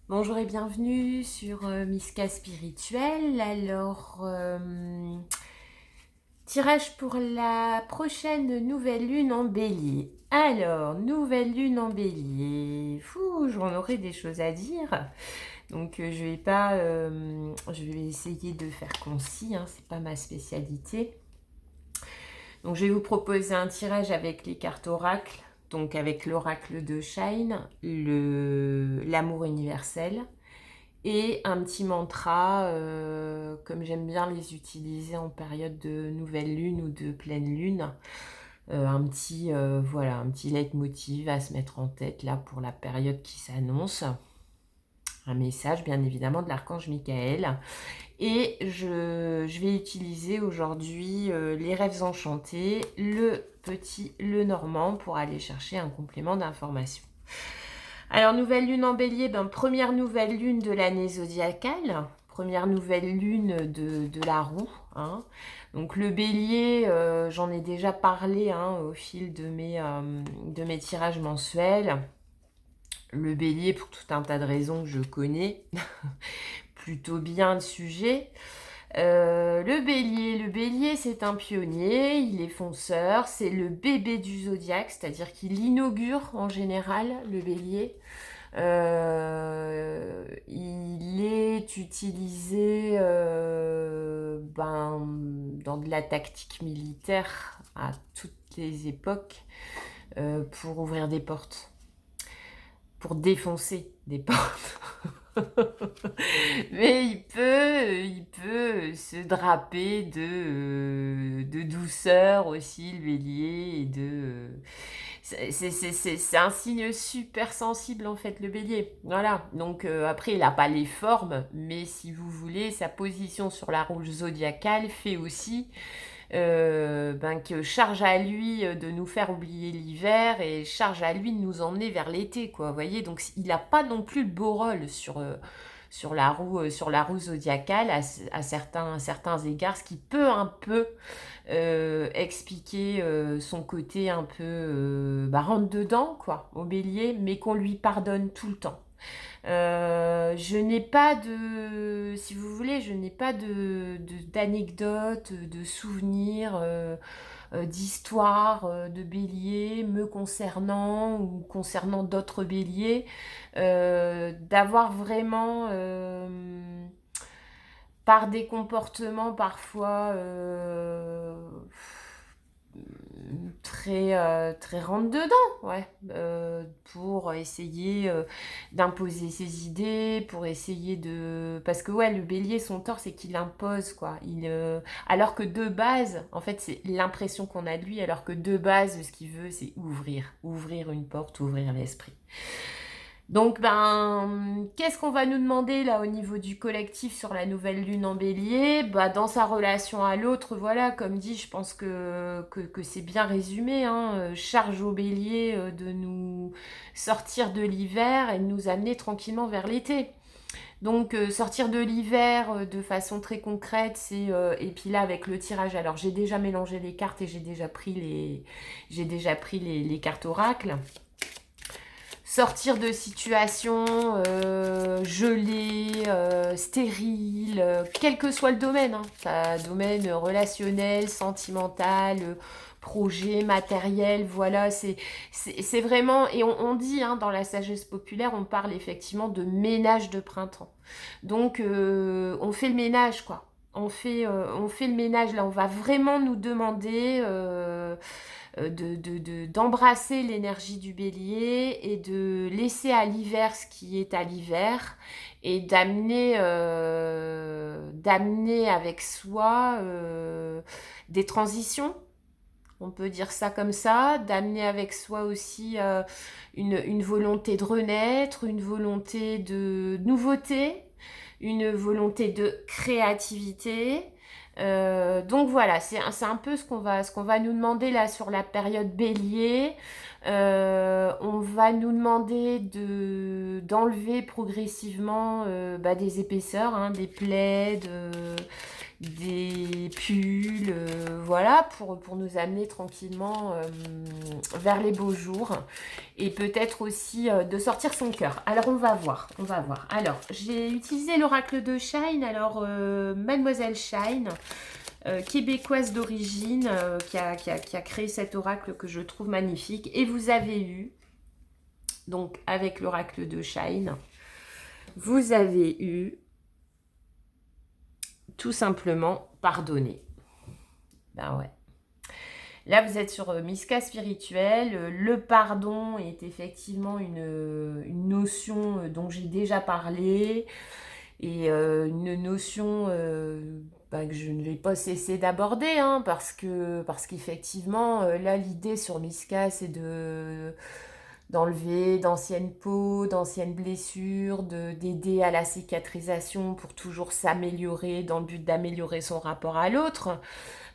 Bonjour et bienvenue sur Miska Spirituel. Alors, tirage pour la prochaine nouvelle lune en bélier. Alors, nouvelle lune en bélier. Fou, j'en aurai des choses à dire. Donc, je vais pas. Je vais essayer de faire concis, hein, c'est pas ma spécialité. Donc, je vais vous proposer un tirage avec les cartes oracles. Donc, avec l'oracle de Shine, l'amour universel et un petit mantra, comme j'aime bien les utiliser en période de nouvelle lune ou de pleine lune. Voilà, un petit leitmotiv à se mettre en tête là pour la période qui s'annonce. Un message bien évidemment de l'archange Michael. Et je vais utiliser aujourd'hui les rêves enchantés, le petit le normand pour aller chercher un complément d'information. Alors, nouvelle lune en bélier, première nouvelle lune de l'année zodiacale, première nouvelle lune de la roue. Hein. Donc, le bélier, j'en ai déjà parlé au fil de mes tirages mensuels. Le bélier, pour tout un tas de raisons que je connais plutôt bien le sujet. Le bélier, c'est un pionnier, il est fonceur, c'est le bébé du zodiaque, c'est-à-dire qu'il inaugure en général le bélier. Il est utilisé dans de la tactique militaire à toutes les époques pour ouvrir des portes, pour défoncer des portes. Mais il peut se draper de douceur aussi, le bélier, et c'est un signe super sensible en fait, le bélier. Voilà, donc après il n'a pas les formes, mais si vous voulez, sa position sur la roue zodiacale fait aussi que charge à lui de nous faire oublier l'hiver et charge à lui de nous emmener vers l'été, quoi. Vous voyez, donc il n'a pas non plus le beau rôle sur la roue zodiacale à certains égards, ce qui peut un peu expliquer son côté un peu rentre dedans, quoi, au bélier, mais qu'on lui pardonne tout le temps. Je n'ai pas de, si vous voulez, je n'ai pas d'anecdotes, de souvenirs, d'histoires de béliers me concernant ou concernant d'autres béliers, d'avoir vraiment, par des comportements parfois très rentre dedans, ouais, pour essayer d'imposer ses idées, pour essayer de... Parce que ouais, le bélier, son tort, c'est qu'il impose, quoi. Alors que de base, en fait, c'est l'impression qu'on a de lui, alors que de base, ce qu'il veut, c'est ouvrir une porte, ouvrir l'esprit. Donc, qu'est-ce qu'on va nous demander là au niveau du collectif sur la nouvelle lune en bélier? Dans sa relation à l'autre, voilà, comme dit, je pense que c'est bien résumé. Charge au bélier de nous sortir de l'hiver et de nous amener tranquillement vers l'été. Donc, sortir de l'hiver de façon très concrète, et puis là, avec le tirage, alors j'ai déjà mélangé les cartes et j'ai déjà pris les cartes oracles. Sortir de situations gelées, stériles, quel que soit le domaine, domaine relationnel, sentimental, projet, matériel, voilà, c'est vraiment, et on dit dans la sagesse populaire, on parle effectivement de ménage de printemps. Donc on fait le ménage, quoi. On fait le ménage, là, on va vraiment nous demander d'embrasser l'énergie du bélier et de laisser à l'hiver ce qui est à l'hiver et d'amener avec soi des transitions. On peut dire ça comme ça, d'amener avec soi aussi une volonté de renaître, une volonté de nouveauté, une volonté de créativité. Donc voilà, c'est un peu ce qu'on va nous demander là sur la période bélier. On va nous demander d'enlever progressivement des épaisseurs, des plaies, des pulls, voilà, pour nous amener tranquillement vers les beaux jours. Et peut-être aussi de sortir son cœur. Alors, on va voir, on va voir. Alors, j'ai utilisé l'oracle de Shine. Alors, Mademoiselle Shine, québécoise d'origine, qui a créé cet oracle que je trouve magnifique. Et vous avez eu, donc, avec l'oracle de Shine, vous avez eu tout simplement pardonner. Ben ouais. Là, vous êtes sur Miska spirituel. Le pardon est effectivement une notion dont j'ai déjà parlé et une notion que je ne vais pas cesser d'aborder parce qu'effectivement, là, l'idée sur Miska, c'est d'enlever d'anciennes peaux, d'anciennes blessures, d'aider à la cicatrisation pour toujours s'améliorer dans le but d'améliorer son rapport à l'autre.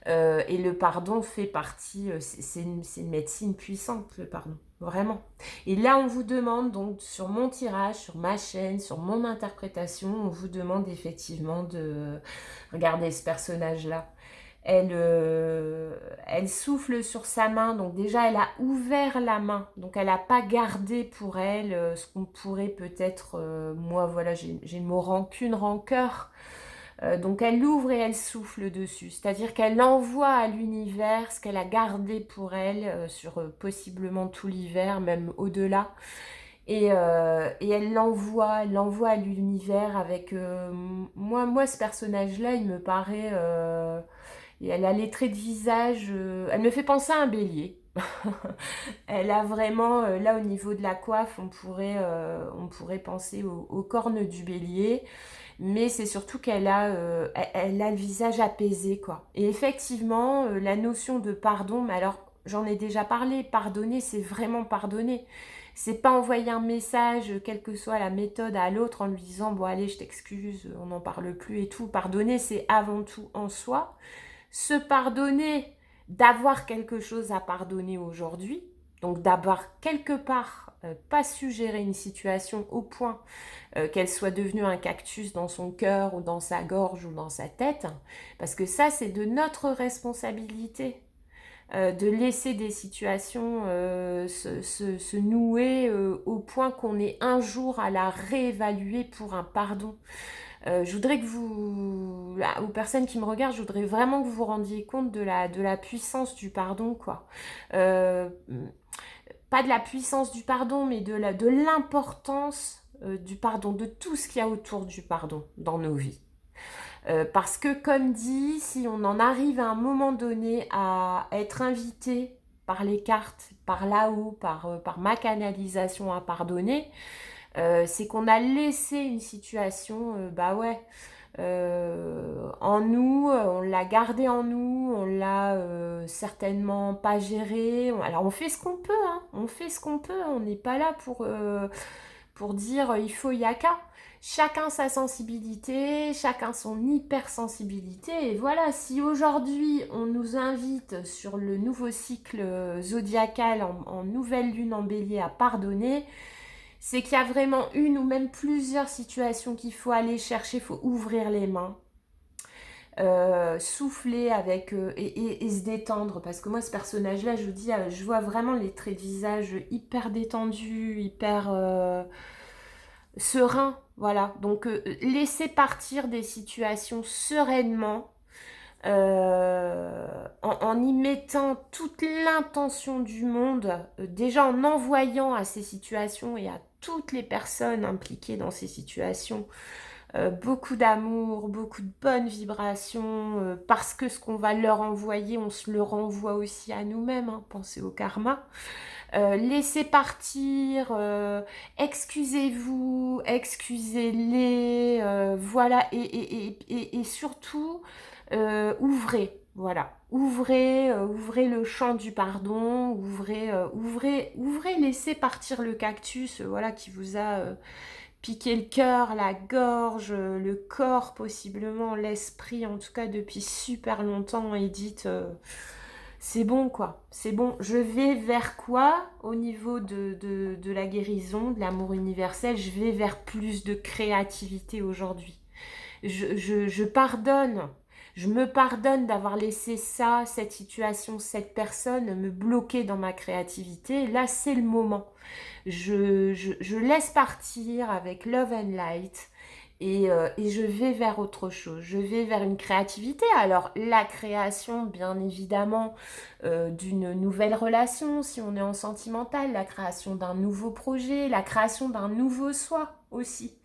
Et le pardon fait partie, c'est une médecine puissante, le pardon, vraiment. Et là, on vous demande, donc, sur mon tirage, sur ma chaîne, sur mon interprétation, on vous demande effectivement de regarder ce personnage-là. Elle souffle sur sa main, donc déjà elle a ouvert la main, donc elle n'a pas gardé pour elle ce qu'on pourrait peut-être, moi voilà, j'ai le mot rancune, rancœur, donc elle l'ouvre et elle souffle dessus, c'est-à-dire qu'elle envoie à l'univers ce qu'elle a gardé pour elle sur possiblement tout l'hiver, même au-delà. Et elle l'envoie à l'univers avec... moi, ce personnage-là, il me paraît... et elle a les traits de visage... elle me fait penser à un bélier. Elle a vraiment... là, au niveau de la coiffe, on pourrait penser aux cornes du bélier. Mais c'est surtout elle a le visage apaisé, quoi. Et effectivement, la notion de pardon... Mais alors, j'en ai déjà parlé. Pardonner, c'est vraiment pardonner. C'est pas envoyer un message, quelle que soit la méthode, à l'autre en lui disant bon allez je t'excuse, on n'en parle plus et tout. Pardonner, c'est avant tout en soi. Se pardonner, d'avoir quelque chose à pardonner aujourd'hui, donc d'avoir quelque part pas su gérer une situation au point qu'elle soit devenue un cactus dans son cœur ou dans sa gorge ou dans sa tête, parce que ça c'est de notre responsabilité. De laisser des situations se nouer au point qu'on ait un jour à la réévaluer pour un pardon. Je voudrais que vous, là, aux personnes qui me regardent, je voudrais vraiment que vous vous rendiez compte de la puissance du pardon, quoi. Euh, Pas de la puissance du pardon, mais de l'importance du pardon, de tout ce qu'il y a autour du pardon dans nos vies. Parce que, comme dit, si on en arrive à un moment donné à être invité par les cartes, par là-haut, par ma canalisation à pardonner, c'est qu'on a laissé une situation, en nous, on l'a gardée en nous, on l'a certainement pas gérée. Alors on fait ce qu'on peut, on fait ce qu'on peut, on n'est pas là pour dire il faut yaka. Chacun sa sensibilité, chacun son hypersensibilité. Et voilà, si aujourd'hui on nous invite sur le nouveau cycle zodiacal en nouvelle lune en bélier à pardonner, c'est qu'il y a vraiment une ou même plusieurs situations qu'il faut aller chercher, il faut ouvrir les mains. Souffler avec et se détendre, parce que moi ce personnage là je vous dis je vois vraiment les traits de visage hyper détendus, hyper sereins, voilà, donc laisser partir des situations sereinement, en y mettant toute l'intention du monde, déjà en envoyant à ces situations et à toutes les personnes impliquées dans ces situations beaucoup d'amour, beaucoup de bonnes vibrations, parce que ce qu'on va leur envoyer, on se le renvoie aussi à nous-mêmes, pensez au karma. Laissez partir, excusez-vous, excusez-les, voilà, et surtout, ouvrez. Voilà, ouvrez le champ du pardon, ouvrez, laissez partir le cactus, voilà, qui vous a piqué le cœur, la gorge, le corps possiblement, l'esprit, en tout cas depuis super longtemps, et dites c'est bon quoi, c'est bon, je vais vers quoi au niveau de la guérison, de l'amour universel, je vais vers plus de créativité aujourd'hui. Je pardonne Je me pardonne d'avoir laissé ça, cette situation, cette personne me bloquer dans ma créativité. Là, c'est le moment. Je laisse partir avec Love and Light et je vais vers autre chose. Je vais vers une créativité. Alors, la création, bien évidemment, d'une nouvelle relation, si on est en sentimental, la création d'un nouveau projet, la création d'un nouveau soi aussi.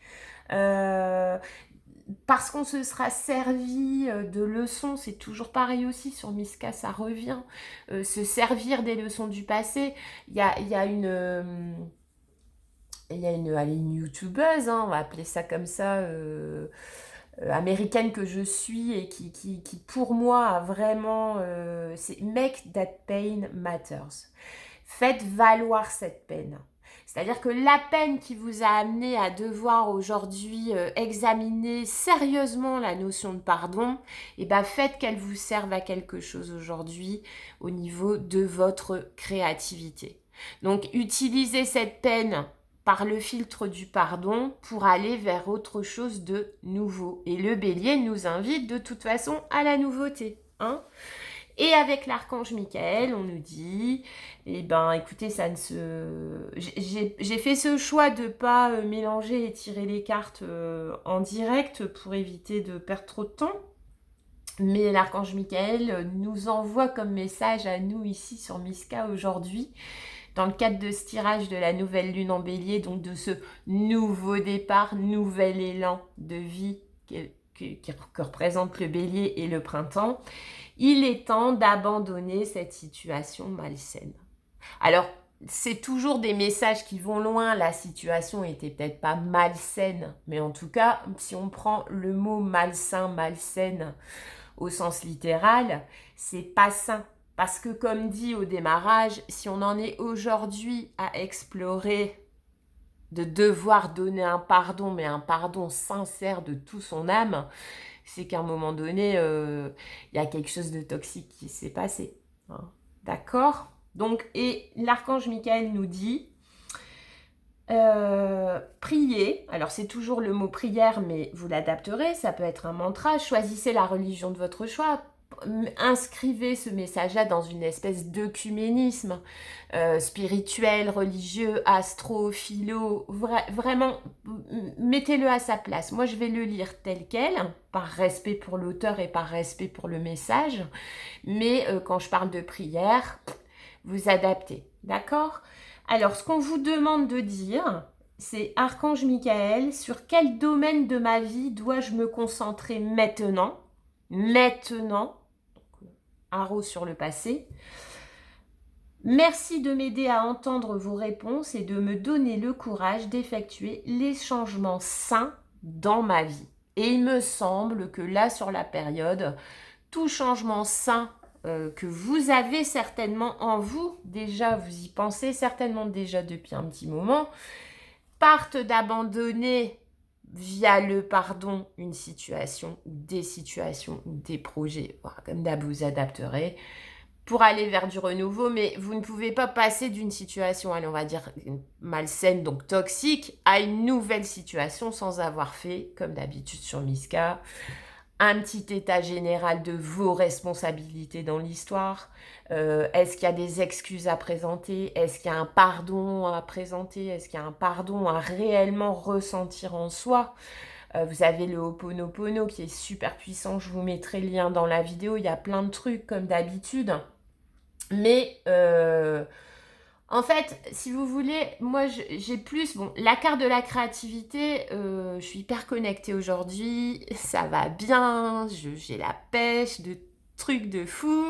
Euh, Parce qu'on se sera servi de leçons, c'est toujours pareil aussi sur Miska, ça revient. Se servir des leçons du passé. Il y a une youtubeuse, hein, on va appeler ça comme ça, américaine que je suis et qui pour moi a vraiment... c'est Make That Pain Matters. Faites valoir cette peine. C'est-à-dire que la peine qui vous a amené à devoir aujourd'hui examiner sérieusement la notion de pardon, eh ben faites qu'elle vous serve à quelque chose aujourd'hui au niveau de votre créativité. Donc utilisez cette peine par le filtre du pardon pour aller vers autre chose de nouveau. Et le bélier nous invite de toute façon à la nouveauté, hein. Et avec l'archange Michael, on nous dit, eh ben, écoutez, ça ne se... J'ai fait ce choix de ne pas mélanger et tirer les cartes en direct pour éviter de perdre trop de temps. Mais l'archange Michael nous envoie comme message à nous ici sur Miska aujourd'hui, dans le cadre de ce tirage de la nouvelle lune en bélier, donc de ce nouveau départ, nouvel élan de vie que représente le bélier et le printemps. Il est temps d'abandonner cette situation malsaine. Alors, c'est toujours des messages qui vont loin. La situation était peut-être pas malsaine, mais en tout cas, si on prend le mot malsain, malsaine au sens littéral, c'est pas sain. Parce que comme dit au démarrage, si on en est aujourd'hui à explorer de devoir donner un pardon, mais un pardon sincère de tout son âme, c'est qu'à un moment donné, y a quelque chose de toxique qui s'est passé. Hein. D'accord ? Donc, et l'archange Michael nous dit, priez, alors c'est toujours le mot prière, mais vous l'adapterez, ça peut être un mantra, choisissez la religion de votre choix, inscrivez ce message-là dans une espèce d'œcuménisme spirituel, religieux, astro, philo, vraiment, mettez-le à sa place. Moi, je vais le lire tel quel, par respect pour l'auteur et par respect pour le message, mais quand je parle de prière, vous adaptez, d'accord ? Alors, ce qu'on vous demande de dire, c'est Archange Michael, sur quel domaine de ma vie dois-je me concentrer maintenant ? Maintenant, arrow sur le passé. Merci de m'aider à entendre vos réponses et de me donner le courage d'effectuer les changements sains dans ma vie. Et il me semble que là, sur la période, tout changement sain que vous avez certainement en vous, déjà vous y pensez certainement déjà depuis un petit moment, partent d'abandonner via le pardon une situation ou des projets, voilà, comme d'hab vous adapterez, pour aller vers du renouveau, mais vous ne pouvez pas passer d'une situation, allez, on va dire malsaine, donc toxique, à une nouvelle situation sans avoir fait, comme d'habitude sur Miska, un petit état général de vos responsabilités dans l'histoire. Est-ce qu'il y a des excuses à présenter? Est-ce qu'il y a un pardon à présenter? Est-ce qu'il y a un pardon à réellement ressentir en soi? Vous avez le Ho'oponopono qui est super puissant. Je vous mettrai le lien dans la vidéo. Il y a plein de trucs comme d'habitude. Mais en fait, si vous voulez, moi j'ai plus, bon, la carte de la créativité, je suis hyper connectée aujourd'hui, ça va bien, j'ai la pêche, de trucs de fou.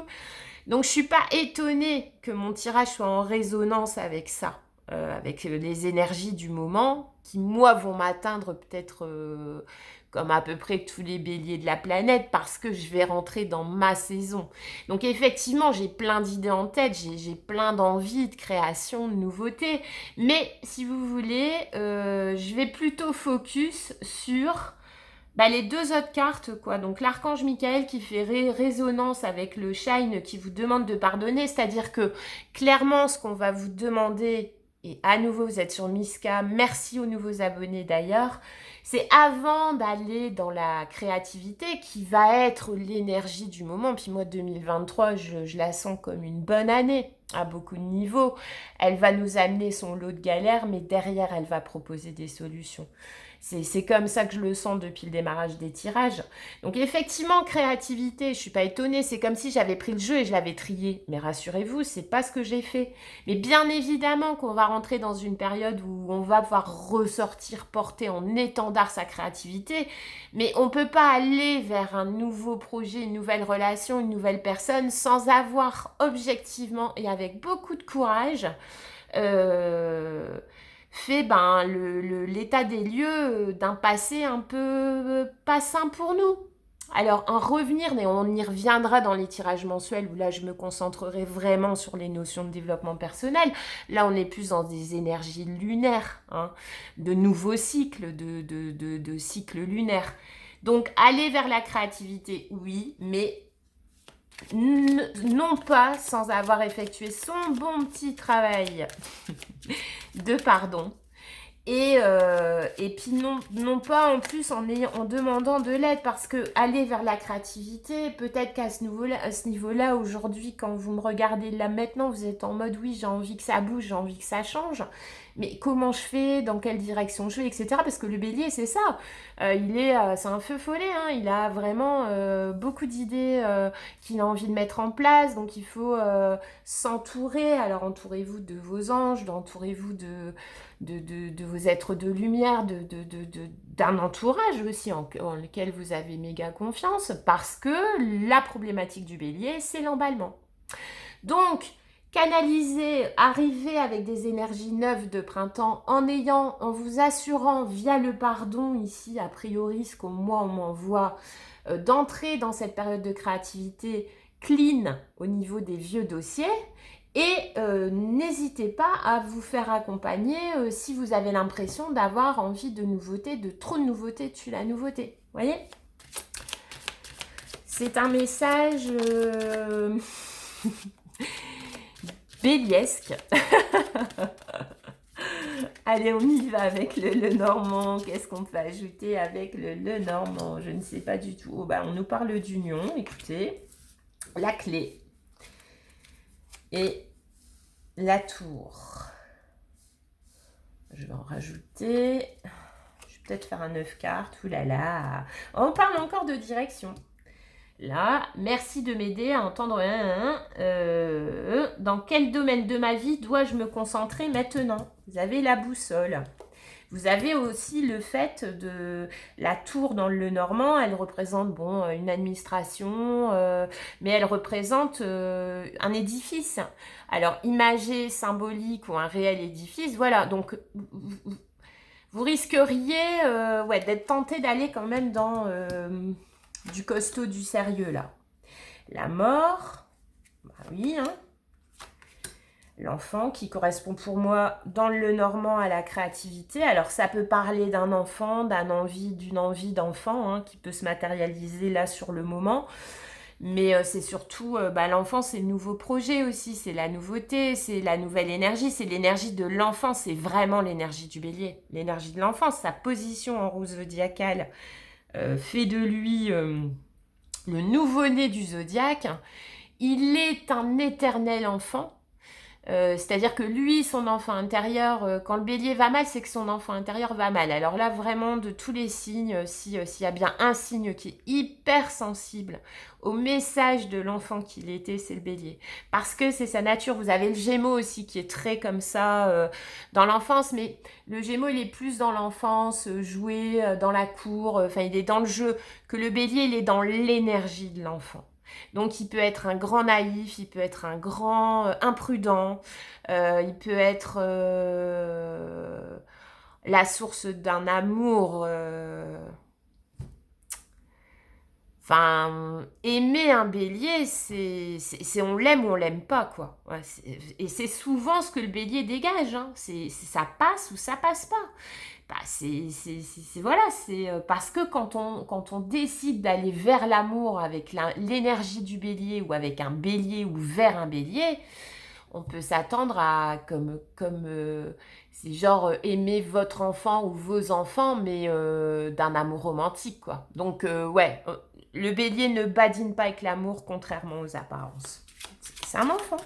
Donc je suis pas étonnée que mon tirage soit en résonance avec ça, avec les énergies du moment, qui moi vont m'atteindre peut-être comme à peu près tous les béliers de la planète, parce que je vais rentrer dans ma saison. Donc effectivement, j'ai plein d'idées en tête, j'ai plein d'envies de création, de nouveautés, mais si vous voulez, je vais plutôt focus sur les deux autres cartes, quoi. Donc l'archange Michael qui fait résonance avec le Shine qui vous demande de pardonner, c'est-à-dire que clairement ce qu'on va vous demander, et à nouveau vous êtes sur Miska, merci aux nouveaux abonnés d'ailleurs, c'est avant d'aller dans la créativité qui va être l'énergie du moment. Puis moi 2023 je la sens comme une bonne année à beaucoup de niveaux. Elle va nous amener son lot de galères, mais derrière elle va proposer des solutions. C'est comme ça que je le sens depuis le démarrage des tirages. Donc effectivement, créativité, je suis pas étonnée, c'est comme si j'avais pris le jeu et je l'avais trié. Mais rassurez-vous, c'est pas ce que j'ai fait. Mais bien évidemment qu'on va rentrer dans une période où on va pouvoir ressortir, porter en étendard sa créativité, mais on peut pas aller vers un nouveau projet, une nouvelle relation, une nouvelle personne sans avoir objectivement et avec beaucoup de courage fait l'état des lieux d'un passé un peu pas sain pour nous. Alors, en revenir, mais on y reviendra dans les tirages mensuels où là, je me concentrerai vraiment sur les notions de développement personnel. Là, on est plus dans des énergies lunaires, hein, de nouveaux cycles, de cycles lunaires. Donc, aller vers la créativité, oui, mais non pas sans avoir effectué son bon petit travail de pardon. Et puis non pas en plus en demandant de l'aide, parce que aller vers la créativité, peut-être qu'à ce niveau-là, aujourd'hui, quand vous me regardez là maintenant, vous êtes en mode oui, j'ai envie que ça bouge, j'ai envie que ça change, mais comment je fais, dans quelle direction je vais, etc. Parce que le bélier, c'est ça, c'est un feu follet, hein, il a vraiment beaucoup d'idées qu'il a envie de mettre en place, donc il faut s'entourer. Alors entourez-vous de vos anges, entourez-vous de vos êtres de lumière, d'un entourage aussi en lequel vous avez méga confiance, parce que la problématique du bélier, c'est l'emballement. Donc, canaliser, arriver avec des énergies neuves de printemps en vous assurant via le pardon ici, a priori, ce qu'on m'envoie, d'entrer dans cette période de créativité clean au niveau des vieux dossiers. Et n'hésitez pas à vous faire accompagner si vous avez l'impression d'avoir envie de nouveautés, de trop de nouveautés dessus la nouveauté. Vous voyez ? C'est un message béliesque. Allez, on y va avec le normand. Qu'est-ce qu'on peut ajouter avec le normand? Je ne sais pas du tout. Oh, bah, on nous parle d'union, écoutez. La clé. Et la tour. Je vais en rajouter. Je vais peut-être faire un 9 cartes. Ouh là là. On parle encore de direction. Là, merci de m'aider à entendre dans quel domaine de ma vie dois-je me concentrer maintenant? Vous avez la boussole. Vous avez aussi le fait de la tour dans le normand, elle représente une administration, mais elle représente un édifice. Alors, imagé, symbolique ou un réel édifice, voilà. Donc, vous risqueriez d'être tenté d'aller quand même dans du costaud, du sérieux, là. La mort, bah oui, hein. L'enfant qui correspond pour moi dans le normand à la créativité. Alors ça peut parler d'un enfant, d'une envie d'enfant hein, qui peut se matérialiser là sur le moment. Mais c'est surtout, l'enfant c'est le nouveau projet aussi, c'est la nouveauté, c'est la nouvelle énergie, c'est l'énergie de l'enfant, c'est vraiment l'énergie du bélier. L'énergie de l'enfant, sa position en roue zodiacale fait de lui le nouveau-né du zodiaque. Il est un éternel enfant. C'est-à-dire que lui, son enfant intérieur, quand le bélier va mal, c'est que son enfant intérieur va mal. Alors là, vraiment, de tous les signes, s'il y a bien un signe qui est hyper sensible au message de l'enfant qu'il était, c'est le bélier. Parce que c'est sa nature. Vous avez le gémeaux aussi qui est très comme ça dans l'enfance, mais le gémeaux, il est plus dans l'enfance, jouer dans la cour, il est dans le jeu, que le bélier, il est dans l'énergie de l'enfant. Donc, il peut être un grand naïf, il peut être un grand imprudent, il peut être la source d'un amour. Aimer un bélier, c'est on l'aime ou on l'aime pas, quoi. Ouais, et c'est souvent ce que le bélier dégage. Hein. C'est ça passe ou ça passe pas. C'est parce que quand on décide d'aller vers l'amour avec l'énergie du bélier ou avec un bélier ou vers un bélier, on peut s'attendre à, c'est genre aimer votre enfant ou vos enfants, mais d'un amour romantique, quoi. Donc, ouais, le bélier ne badine pas avec l'amour, contrairement aux apparences. C'est un enfant.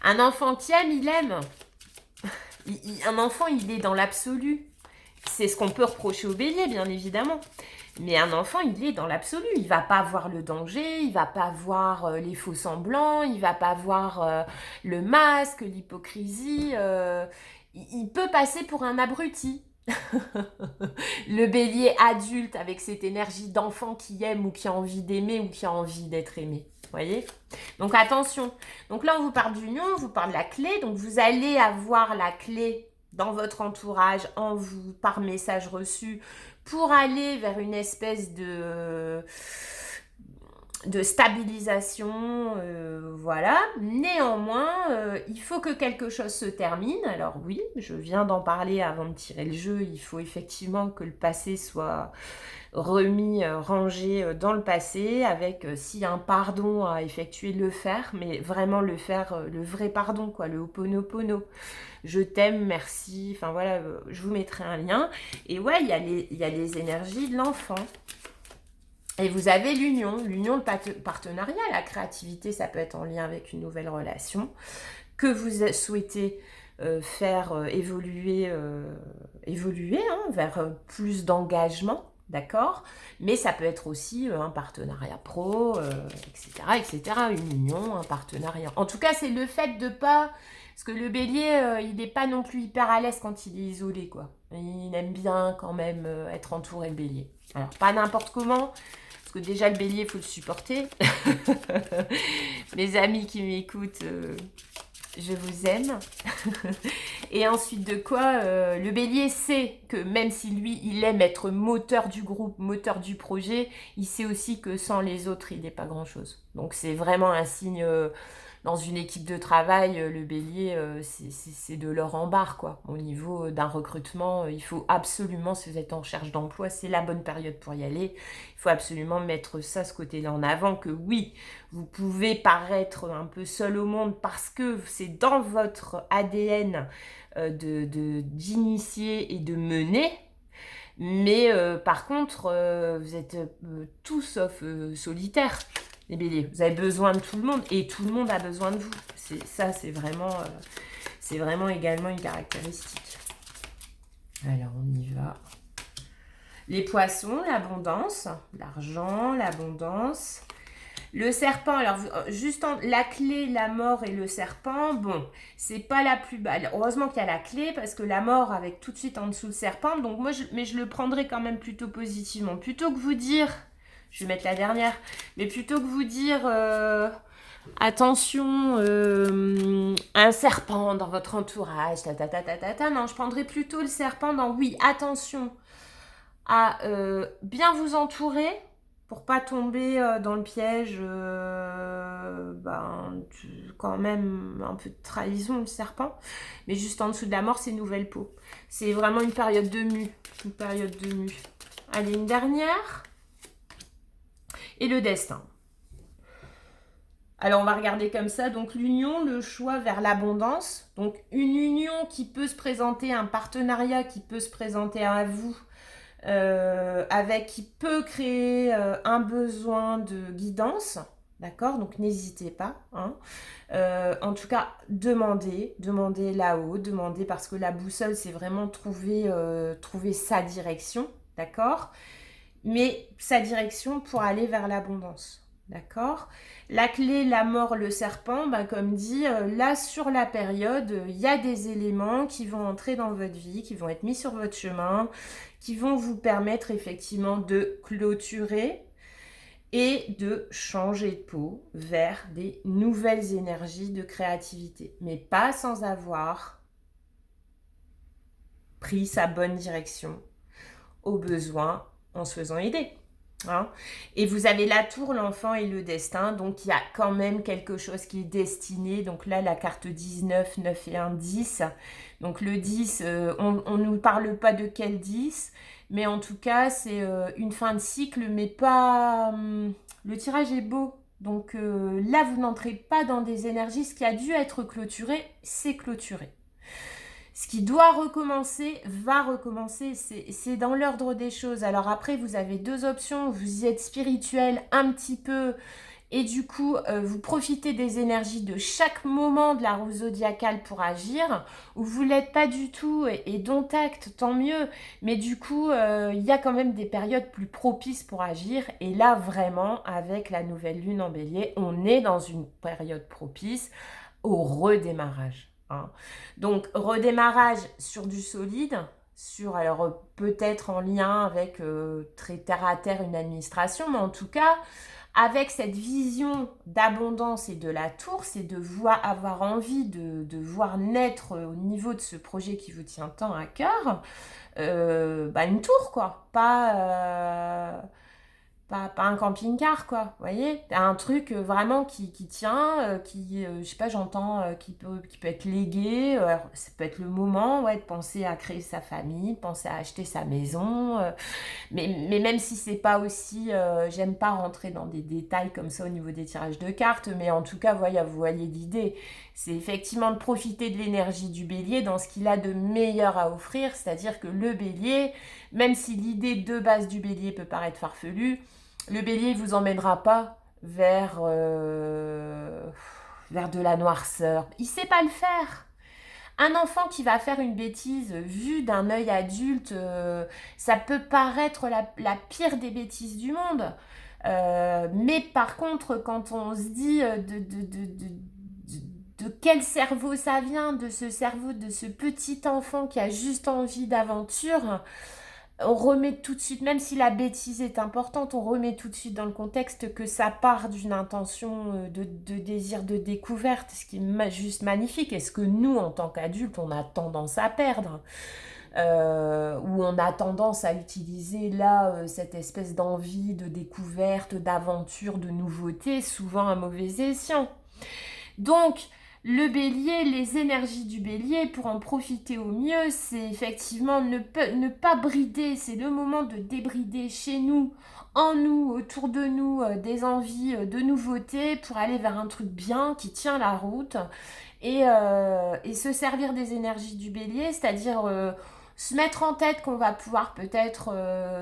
Un enfant qui aime, il aime. Un enfant, il est dans l'absolu. C'est ce qu'on peut reprocher au bélier, bien évidemment. Mais un enfant, il est dans l'absolu. Il va pas voir le danger, il va pas voir les faux semblants, il va pas voir le masque, l'hypocrisie. Il peut passer pour un abruti. Le bélier adulte avec cette énergie d'enfant qui aime ou qui a envie d'aimer ou qui a envie d'être aimé. Voyez? Donc attention. Donc là, on vous parle d'union, on vous parle de la clé. Donc vous allez avoir la clé dans votre entourage, en vous, par message reçu, pour aller vers une espèce de stabilisation, voilà. Néanmoins, il faut que quelque chose se termine. Alors oui, je viens d'en parler avant de tirer le jeu. Il faut effectivement que le passé soit remis, rangé dans le passé, avec si un pardon à effectuer, le faire, mais vraiment le faire, le vrai pardon, quoi, le Ho'oponopono. Je t'aime, merci, enfin voilà, je vous mettrai un lien. Et ouais, il y a les énergies de l'enfant. Et vous avez l'union, le partenariat, la créativité, ça peut être en lien avec une nouvelle relation que vous souhaitez faire évoluer vers plus d'engagement, d'accord? Mais ça peut être aussi un partenariat pro, etc., etc., une union, un partenariat. En tout cas, c'est le fait de pas... Parce que le bélier, il n'est pas non plus hyper à l'aise quand il est isolé, quoi. Il aime bien quand même être entouré, le bélier. Alors, pas n'importe comment, parce que déjà, le bélier, il faut le supporter. Mes amis qui m'écoutent, je vous aime. Et ensuite de quoi, le bélier sait que même si lui, il aime être moteur du groupe, moteur du projet, il sait aussi que sans les autres, il n'est pas grand-chose. Donc, c'est vraiment un signe... dans une équipe de travail, le bélier, c'est de l'or en barre, quoi. Au niveau d'un recrutement, il faut absolument, si vous êtes en recherche d'emploi, c'est la bonne période pour y aller. Il faut absolument mettre ça, ce côté-là en avant, que oui, vous pouvez paraître un peu seul au monde parce que c'est dans votre ADN d'initier et de mener. Mais par contre, vous êtes tout sauf solitaire. Les béliers, vous avez besoin de tout le monde et tout le monde a besoin de vous. C'est vraiment également une caractéristique. Alors, on y va. Les poissons, l'abondance, l'argent, l'abondance. Le serpent, alors juste la clé, la mort et le serpent, bon, c'est pas la plus belle. Heureusement qu'il y a la clé parce que la mort avec tout de suite en dessous le serpent, donc moi, mais je le prendrais quand même plutôt positivement. Plutôt que vous dire... Je vais mettre la dernière. Mais plutôt que vous dire attention, un serpent dans votre entourage, non, je prendrais plutôt le serpent dans oui, attention à bien vous entourer pour pas tomber dans le piège, quand même un peu de trahison, le serpent. Mais juste en dessous de la mort, c'est nouvelle peau. C'est vraiment une période de mue. Une période de mue. Allez, une dernière. Et le destin. Alors, on va regarder comme ça. Donc, l'union, le choix vers l'abondance. Donc, une union qui peut se présenter, un partenariat qui peut se présenter à vous, qui peut créer un besoin de guidance. D'accord? Donc, n'hésitez pas. Hein. En tout cas, demandez là-haut, demandez parce que la boussole, c'est vraiment trouver sa direction. D'accord? Mais sa direction pour aller vers l'abondance. D'accord? La clé, la mort, le serpent, comme dit, là sur la période, il y a des éléments qui vont entrer dans votre vie, qui vont être mis sur votre chemin, qui vont vous permettre effectivement de clôturer et de changer de peau vers des nouvelles énergies de créativité. Mais pas sans avoir pris sa bonne direction, au besoin, en se faisant aider. Hein. Et vous avez la tour, l'enfant et le destin, donc il y a quand même quelque chose qui est destiné. Donc là, la carte 19, 9 et 1, 10. Donc le 10, on ne nous parle pas de quel 10, mais en tout cas, c'est une fin de cycle, mais pas... le tirage est beau, Donc là, vous n'entrez pas dans des énergies. Ce qui a dû être clôturé, c'est clôturé. Ce qui doit recommencer, va recommencer. C'est dans l'ordre des choses. Alors après, vous avez deux options. Vous y êtes spirituel un petit peu. Et du coup, vous profitez des énergies de chaque moment de la roue zodiacale pour agir, ou vous ne l'êtes pas du tout, et dont acte, tant mieux. Mais du coup, il y a quand même des périodes plus propices pour agir. Et là, vraiment, avec la nouvelle lune en bélier, on est dans une période propice au redémarrage. Hein. Donc, redémarrage sur du solide, sur, alors peut-être en lien avec très terre à terre une administration, mais en tout cas, avec cette vision d'abondance et de la tour, c'est de avoir envie de voir naître au niveau de ce projet qui vous tient tant à cœur, une tour, quoi. Pas un camping-car, quoi, vous voyez? Un truc vraiment qui tient, je sais pas, j'entends, qui peut être légué. Ça peut être le moment, ouais, de penser à créer sa famille, de penser à acheter sa maison. Mais même si c'est pas aussi... j'aime pas rentrer dans des détails comme ça au niveau des tirages de cartes, mais en tout cas, vous voyez l'idée. C'est effectivement de profiter de l'énergie du bélier dans ce qu'il a de meilleur à offrir, c'est-à-dire que le bélier, même si l'idée de base du bélier peut paraître farfelue, le bélier ne vous emmènera pas vers de la noirceur. Il sait pas le faire. Un enfant qui va faire une bêtise vue d'un œil adulte, ça peut paraître la pire des bêtises du monde. Mais par contre, quand on se dit de quel cerveau ça vient, de ce cerveau de ce petit enfant qui a juste envie d'aventure, on remet tout de suite, même si la bêtise est importante, on remet tout de suite dans le contexte que ça part d'une intention de désir de découverte, ce qui est juste magnifique. Et ce que nous, en tant qu'adultes, on a tendance à perdre, ou on a tendance à utiliser là cette espèce d'envie de découverte, d'aventure, de nouveauté, souvent à mauvais escient. Donc, le bélier, les énergies du bélier, pour en profiter au mieux, c'est effectivement ne pas brider. C'est le moment de débrider chez nous, en nous, autour de nous, des envies de nouveautés pour aller vers un truc bien qui tient la route et se servir des énergies du bélier, c'est-à-dire se mettre en tête qu'on va pouvoir peut-être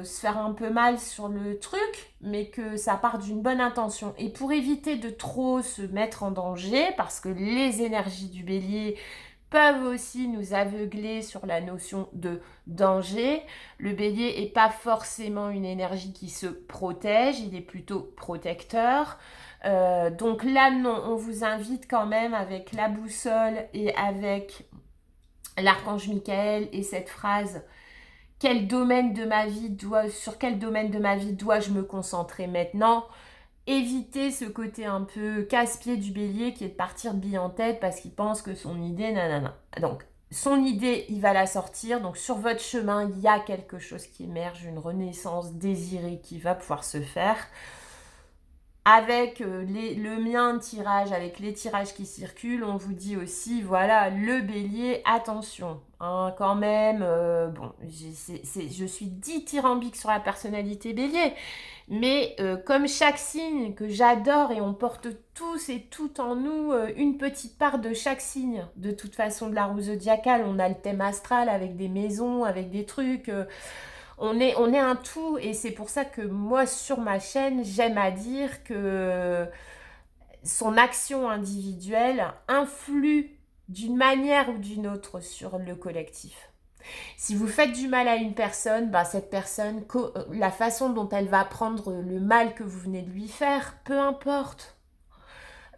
se faire un peu mal sur le truc, mais que ça part d'une bonne intention. Et pour éviter de trop se mettre en danger, parce que les énergies du bélier peuvent aussi nous aveugler sur la notion de danger. Le bélier n'est pas forcément une énergie qui se protège, il est plutôt protecteur. Donc là, non, on vous invite quand même avec la boussole et avec l'archange Michael et cette phrase sur quel domaine de ma vie dois-je me concentrer maintenant? Éviter ce côté un peu casse-pied du bélier qui est de partir de bille en tête parce qu'il pense que son idée, nanana. Donc, son idée, il va la sortir. Donc, sur votre chemin, il y a quelque chose qui émerge, une renaissance désirée qui va pouvoir se faire. Avec le mien de tirage, avec les tirages qui circulent, on vous dit aussi, voilà, le bélier, attention, hein, quand même, je suis dithyrambique sur la personnalité bélier, mais comme chaque signe que j'adore et on porte tous et toutes en nous une petite part de chaque signe, de toute façon de la roue zodiacale, on a le thème astral avec des maisons, avec des trucs... on est un tout et c'est pour ça que moi sur ma chaîne j'aime à dire que son action individuelle influe d'une manière ou d'une autre sur le collectif. Si vous faites du mal à une personne, cette personne, la façon dont elle va prendre le mal que vous venez de lui faire, peu importe,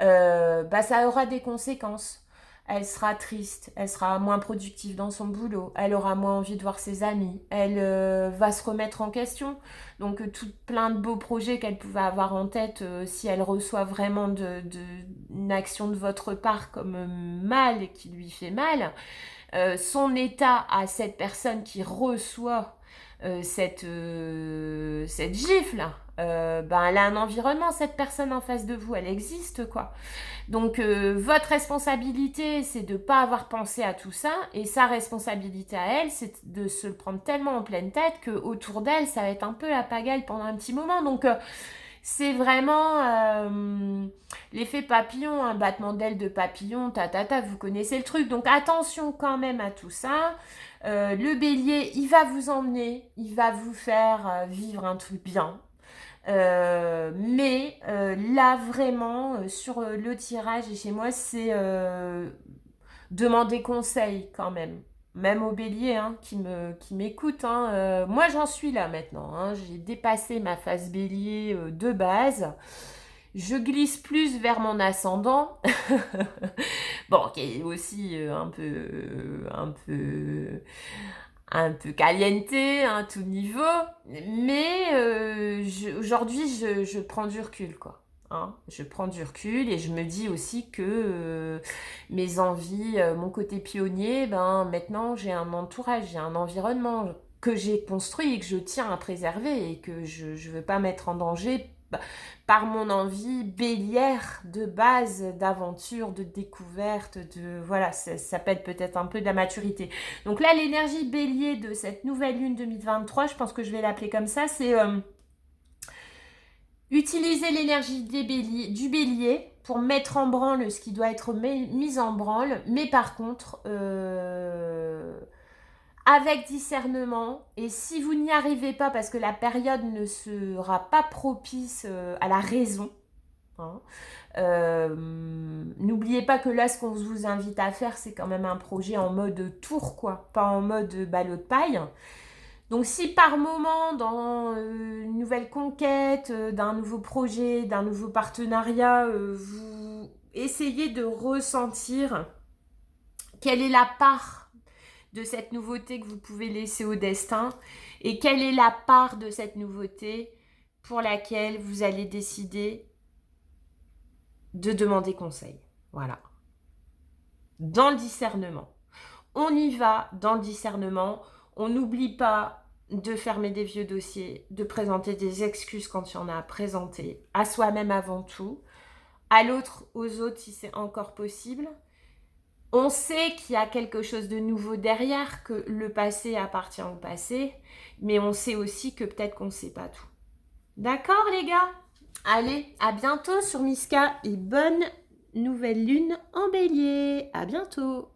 ça aura des conséquences. Elle sera triste, elle sera moins productive dans son boulot, elle aura moins envie de voir ses amis, elle va se remettre en question. Donc plein de beaux projets qu'elle pouvait avoir en tête, si elle reçoit vraiment une action de votre part comme mal et qui lui fait mal, son état à cette personne qui reçoit cette gifle, elle a un environnement, cette personne en face de vous, elle existe quoi. Donc votre responsabilité, c'est de ne pas avoir pensé à tout ça, et sa responsabilité à elle, c'est de se le prendre tellement en pleine tête qu'autour d'elle, ça va être un peu la pagaille pendant un petit moment. Donc C'est vraiment l'effet papillon, un battement d'aile de papillon, vous connaissez le truc. Donc attention quand même à tout ça. Le bélier, il va vous emmener, il va vous faire vivre un truc bien. Mais là vraiment sur le tirage et chez moi c'est demander conseil quand même au bélier hein, qui m'écoute hein. Moi j'en suis là maintenant hein. J'ai dépassé ma phase bélier de base, je glisse plus vers mon ascendant bon qui est aussi un peu caliente à tout niveau, mais aujourd'hui je prends du recul quoi. Hein, je prends du recul et je me dis aussi que mes envies, mon côté pionnier, ben maintenant j'ai un entourage, j'ai un environnement que j'ai construit et que je tiens à préserver et que je ne veux pas mettre en danger par mon envie bélière de base, d'aventure, de découverte, de voilà, ça s'appelle peut-être un peu de la maturité. Donc là, l'énergie bélier de cette nouvelle lune 2023, je pense que je vais l'appeler comme ça, c'est utiliser l'énergie du bélier pour mettre en branle ce qui doit être mis en branle, mais par contre, avec discernement, et si vous n'y arrivez pas parce que la période ne sera pas propice à la raison, hein, n'oubliez pas que là, ce qu'on vous invite à faire, c'est quand même un projet en mode tour, quoi, pas en mode ballot de paille. Donc si par moment, dans une nouvelle conquête, d'un nouveau projet, d'un nouveau partenariat, vous essayez de ressentir quelle est la part de cette nouveauté que vous pouvez laisser au destin et quelle est la part de cette nouveauté pour laquelle vous allez décider de demander conseil. Voilà. Dans le discernement. On y va dans le discernement. On n'oublie pas de fermer des vieux dossiers, de présenter des excuses quand il y en a à présenter, à soi-même avant tout, à l'autre, aux autres si c'est encore possible. On sait qu'il y a quelque chose de nouveau derrière, que le passé appartient au passé, mais on sait aussi que peut-être qu'on ne sait pas tout. D'accord les gars ? Allez, à bientôt sur Miska et bonne nouvelle lune en bélier. À bientôt.